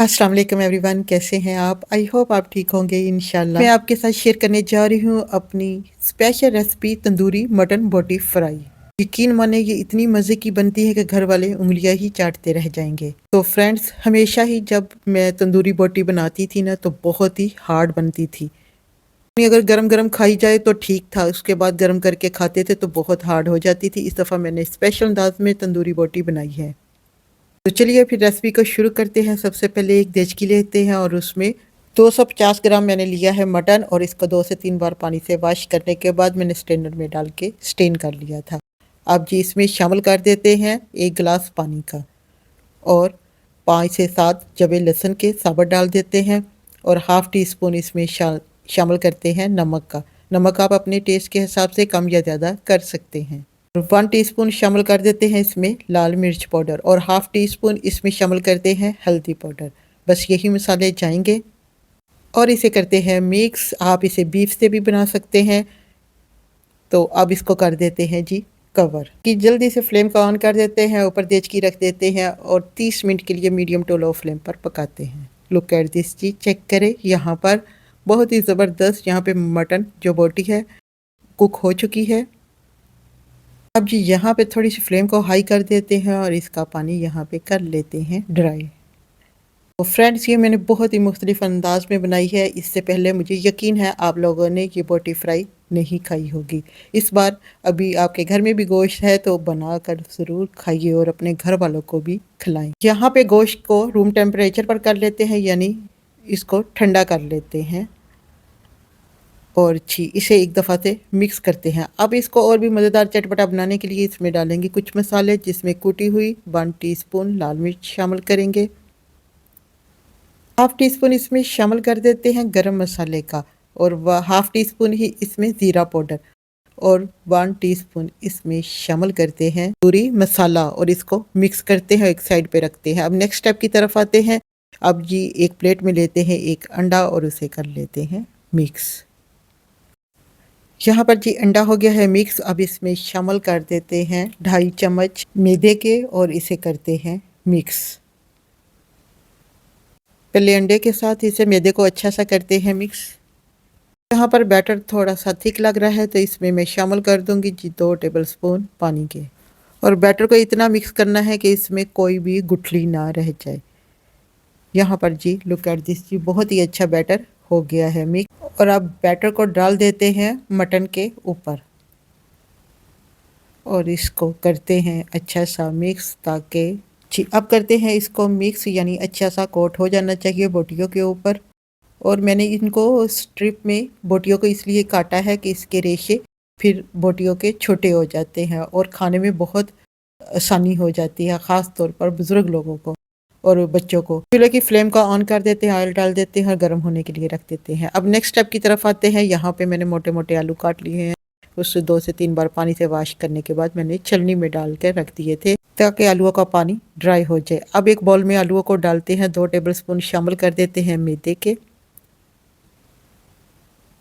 अस्सलाम वालेकुम एवरीवन, कैसे हैं आप? आई होप आप ठीक होंगे इंशाल्लाह। मैं आपके साथ शेयर करने जा रही हूँ अपनी स्पेशल रेसिपी तंदूरी मटन बोटी फ्राई। यकीन माने ये इतनी मज़े की बनती है कि घर वाले उंगलियां ही चाटते रह जाएंगे। तो फ्रेंड्स, हमेशा ही जब मैं तंदूरी बोटी बनाती थी ना तो बहुत ही हार्ड बनती थी। अगर गरम गरम खाई जाए तो ठीक था, उसके बाद गरम करके खाते थे तो बहुत हार्ड हो जाती थी। इस दफ़ा मैंने स्पेशल अंदाज में तंदूरी बोटी बनाई है। तो चलिए फिर रेसिपी को शुरू करते हैं। सबसे पहले एक देचकी लेते हैं और उसमें 250 ग्राम मैंने लिया है मटन, और इसको 2 से 3 बार पानी से वॉश करने के बाद मैंने स्ट्रेनर में डाल के स्टेन कर लिया था। अब जी इसमें शामिल कर देते हैं 1 गिलास पानी का, और 5 से 7 जवे लहसुन के साबुत डाल देते हैं, और हाफ़ टी स्पून इसमें शामिल करते हैं नमक का। नमक आप अपने टेस्ट के हिसाब से कम या ज़्यादा कर सकते हैं। 1 टीस्पून शामिल कर देते हैं इसमें लाल मिर्च पाउडर, और हाफ़ टी स्पून इसमें शामिल करते हैं हल्दी पाउडर। बस यही मसाले जाएंगे और इसे करते हैं मिक्स। आप इसे बीफ से भी बना सकते हैं। तो अब इसको कर देते हैं जी कवर कि जल्दी से फ्लेम को ऑन कर देते हैं, ऊपर देचकी रख देते हैं और 30 मिनट के लिए मीडियम टू लो फ्लेम पर पकाते हैं। लुक एट दिस जी, चेक करें यहाँ पर बहुत ही ज़बरदस्त यहाँ पे मटन जो बोटी है कुक हो चुकी है। अब जी यहाँ पे थोड़ी सी फ्लेम को हाई कर देते हैं और इसका पानी यहाँ पे कर लेते हैं ड्राई। तो फ्रेंड्स, ये मैंने बहुत ही मुख्तलिफ अंदाज में बनाई है। इससे पहले मुझे यकीन है आप लोगों ने ये बोटी फ्राई नहीं खाई होगी। इस बार अभी आपके घर में भी गोश्त है तो बना कर ज़रूर खाइए और अपने घर वालों को भी खिलाएं। यहाँ पे गोश्त को रूम टेम्परेचर पर कर लेते हैं, यानी इसको ठंडा कर लेते हैं, और जी इसे एक दफ़ा से मिक्स करते हैं। अब इसको और भी मज़ेदार चटपटा बनाने के लिए इसमें डालेंगे कुछ मसाले, जिसमें कूटी हुई 1 टीस्पून लाल मिर्च शामिल करेंगे। हाफ़ टी स्पून इसमें शामिल कर देते हैं गरम मसाले का, और हाफ़ टी स्पून ही इसमें ज़ीरा पाउडर, और 1 टीस्पून इसमें शामिल करते हैं पूरी मसाला, और इसको मिक्स करते हैं, एक साइड पे रखते हैं। अब नेक्स्ट स्टेप की तरफ आते हैं। अब जी एक प्लेट में लेते हैं एक अंडा और उसे कर लेते हैं मिक्स। यहाँ पर जी अंडा हो गया है मिक्स। अब इसमें शामिल कर देते हैं 2.5 चम्मच मैदे के, और इसे करते हैं मिक्स। पहले अंडे के साथ इसे मैदे को अच्छा सा करते हैं मिक्स। यहाँ पर बैटर थोड़ा सा थिक लग रहा है तो इसमें मैं शामिल कर दूंगी जी 2 टेबलस्पून पानी के, और बैटर को इतना मिक्स करना है कि इसमें कोई भी गुठली ना रह जाए। यहाँ पर जी लुक एट दिस जी, बहुत ही अच्छा बैटर हो गया है मिक्स। और अब बैटर को डाल देते हैं मटन के ऊपर, और इसको करते हैं अच्छा सा मिक्स, ताकि जी अब करते हैं इसको मिक्स, यानी अच्छा सा कोट हो जाना चाहिए बोटियों के ऊपर। और मैंने इनको स्ट्रिप में बोटियों को इसलिए काटा है कि इसके रेशे फिर बोटियों के छोटे हो जाते हैं और खाने में बहुत आसानी हो जाती है, ख़ास तौर पर बुज़ुर्ग लोगों को और बच्चों को। चूल्हे की फ्लेम को ऑन कर देते हैं, ऑयल डाल देते हैं और गर्म होने के लिए रख देते हैं। अब नेक्स्ट स्टेप की तरफ आते हैं। यहाँ पे मैंने मोटे मोटे आलू काट लिए हैं, उससे 2 से 3 बार पानी से वॉश करने के बाद मैंने छलनी में डाल के रख दिए थे ताकि आलूओं का पानी ड्राई हो जाए। अब एक बाउल में आलूओं को डालते हैं, 2 टेबलस्पून शामिल कर देते हैं मैदे के।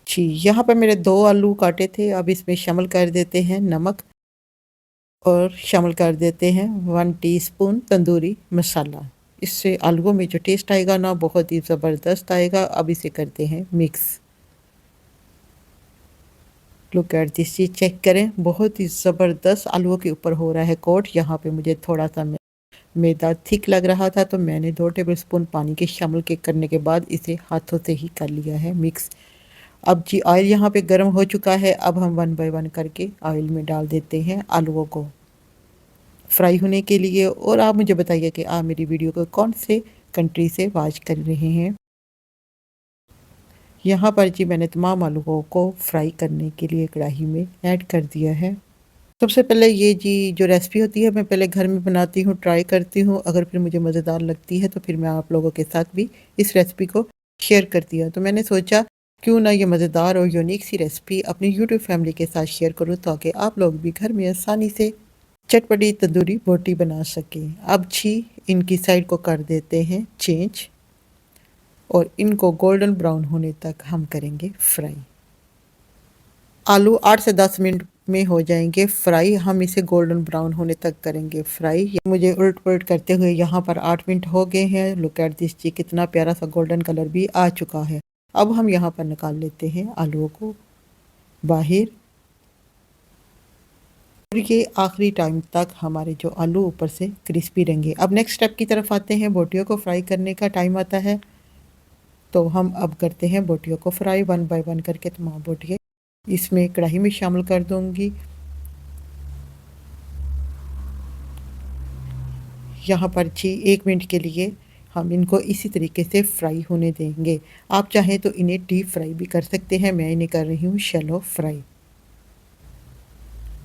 जी यहाँ पर मेरे 2 आलू काटे थे। अब इसमें शामिल कर देते हैं नमक, और शामिल कर देते हैं 1 टीस्पून तंदूरी मसाला। इससे आलूओं में जो टेस्ट आएगा ना, बहुत ही ज़बरदस्त आएगा। अब इसे करते हैं मिक्स। लुक एट दिस चीज़, चेक करें, बहुत ही ज़बरदस्त आलूओं के ऊपर हो रहा है कोट। यहाँ पे मुझे थोड़ा सा मैदा थिक लग रहा था तो मैंने 2 टेबलस्पून पानी के शामिल के करने के बाद इसे हाथों से ही कर लिया है मिक्स। अब जी ऑयल यहाँ पे गर्म हो चुका है। अब हम 1 बाय 1 करके ऑयल में डाल देते हैं आलूओं को फ्राई होने के लिए। और आप मुझे बताइए कि आप मेरी वीडियो को कौन से कंट्री से वॉच कर रहे हैं। यहाँ पर जी मैंने तमाम आलूओं को फ्राई करने के लिए कढ़ाई में ऐड कर दिया है। सबसे पहले ये जी जो रेसिपी होती है मैं पहले घर में बनाती हूँ, ट्राई करती हूँ। अगर फिर मुझे मज़ेदार लगती है तो फिर मैं आप लोगों के साथ भी इस रेसिपी को शेयर करती हूँ। तो मैंने सोचा क्यों ना ये मज़ेदार और यूनिक सी रेसिपी अपनी यूट्यूब फैमिली के साथ शेयर करूँ, ताकि आप लोग भी घर में आसानी से चटपटी तंदूरी बोटी बना सकें। अब जी इनकी साइड को कर देते हैं चेंज, और इनको गोल्डन ब्राउन होने तक हम करेंगे फ्राई। आलू 8 से 10 मिनट में हो जाएंगे फ्राई। हम इसे गोल्डन ब्राउन होने तक करेंगे फ्राई। मुझे उलट पुलट करते हुए यहाँ पर 8 मिनट हो गए हैं। लुक एट दिस जी, कितना प्यारा सा गोल्डन कलर भी आ चुका है। अब हम यहाँ पर निकाल लेते हैं आलूओं को बाहर। और ये आखिरी टाइम तक हमारे जो आलू ऊपर से क्रिस्पी रहेंगे। अब नेक्स्ट स्टेप की तरफ आते हैं। बोटियों को फ्राई करने का टाइम आता है, तो हम अब करते हैं बोटियों को फ्राई। 1 बाय 1 करके तमाम बोटियाँ इसमें कढ़ाई में शामिल कर दूंगी। यहाँ पर जी 1 मिनट के लिए हम इनको इसी तरीके से फ्राई होने देंगे। आप चाहें तो इन्हें डीप फ्राई भी कर सकते हैं, मैं इन्हें कर रही हूँ शैलो फ्राई।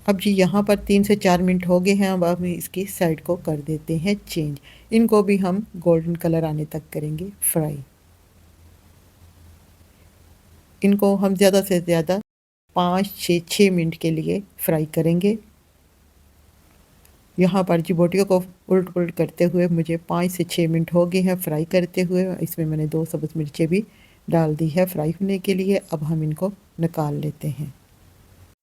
अब जी यहाँ पर 3 से 4 मिनट हो गए हैं। अब हम इसकी साइड को कर देते हैं चेंज। इनको भी हम गोल्डन कलर आने तक करेंगे फ्राई। इनको हम ज़्यादा से ज़्यादा 5 से 6 मिनट के लिए फ्राई करेंगे। यहाँ पर जी बोटियों को उल्ट पुलट करते हुए मुझे 5 से 6 मिनट हो गए हैं फ्राई करते हुए। इसमें मैंने 2 सब्ज़ मिर्चें भी डाल दी है फ्राई होने के लिए। अब हम इनको निकाल लेते हैं।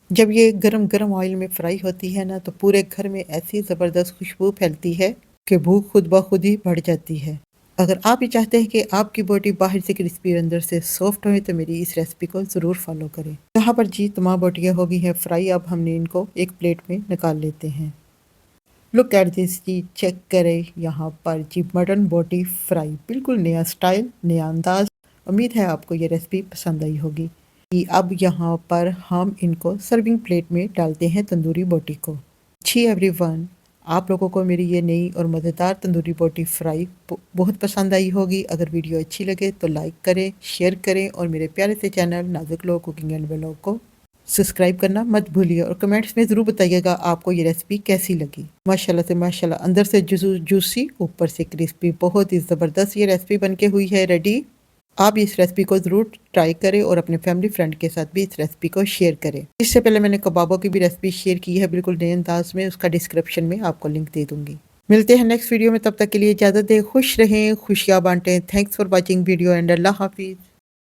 जब ये गरम गरम ऑयल में फ्राई होती है ना, तो पूरे घर में ऐसी ज़बरदस्त खुशबू फैलती है कि भूख खुद ब खुद ही बढ़ जाती है। अगर आप ये चाहते हैं कि आपकी बोटी बाहर से क्रिस्पी और अंदर से सॉफ्ट हो, तो मेरी इस रेसिपी को ज़रूर फॉलो करें। यहाँ पर जी तमाम बोटियाँ हो गई हैं फ्राई। अब हमने इनको एक प्लेट में निकाल लेते हैं। लुक एट दिस जी, चेक करें यहाँ पर जी मटन बोटी फ्राई, बिल्कुल नया स्टाइल, नया अंदाज। उम्मीद है आपको ये रेसिपी पसंद आई होगी। अब यहाँ पर हम इनको सर्विंग प्लेट में डालते हैं तंदूरी बोटी को। जी एवरीवन, आप लोगों को मेरी ये नई और मज़ेदार तंदूरी बोटी फ्राई बहुत पसंद आई होगी। अगर वीडियो अच्छी लगे तो लाइक करें, शेयर करें और मेरे प्यारे से चैनल नाजुक लोग कुकिंग एंड व्लॉग को सब्सक्राइब करना मत भूलिए। और कमेंट्स में ज़रूर बताइएगा आपको ये रेसिपी कैसी लगी। माशाल्लाह से माशाल्लाह, अंदर से जूसी, ऊपर से क्रिस्पी, बहुत ही ज़बरदस्त ये रेसिपी बनके हुई है रेडी। आप इस रेसिपी को ज़रूर ट्राई करें और अपने फैमिली फ्रेंड के साथ भी इस रेसिपी को शेयर करें। इससे पहले मैंने कबाबों की भी रेसिपी शेयर की है बिल्कुल नए अंदाज में, उसका डिस्क्रिप्शन में आपको लिंक दे दूंगी। मिलते हैं नेक्स्ट वीडियो में, तब तक के लिए इजाज़त दें। खुश रहें, खुशियाँ बांटें। Thanks for watching video and अल्लाह हाफिज़।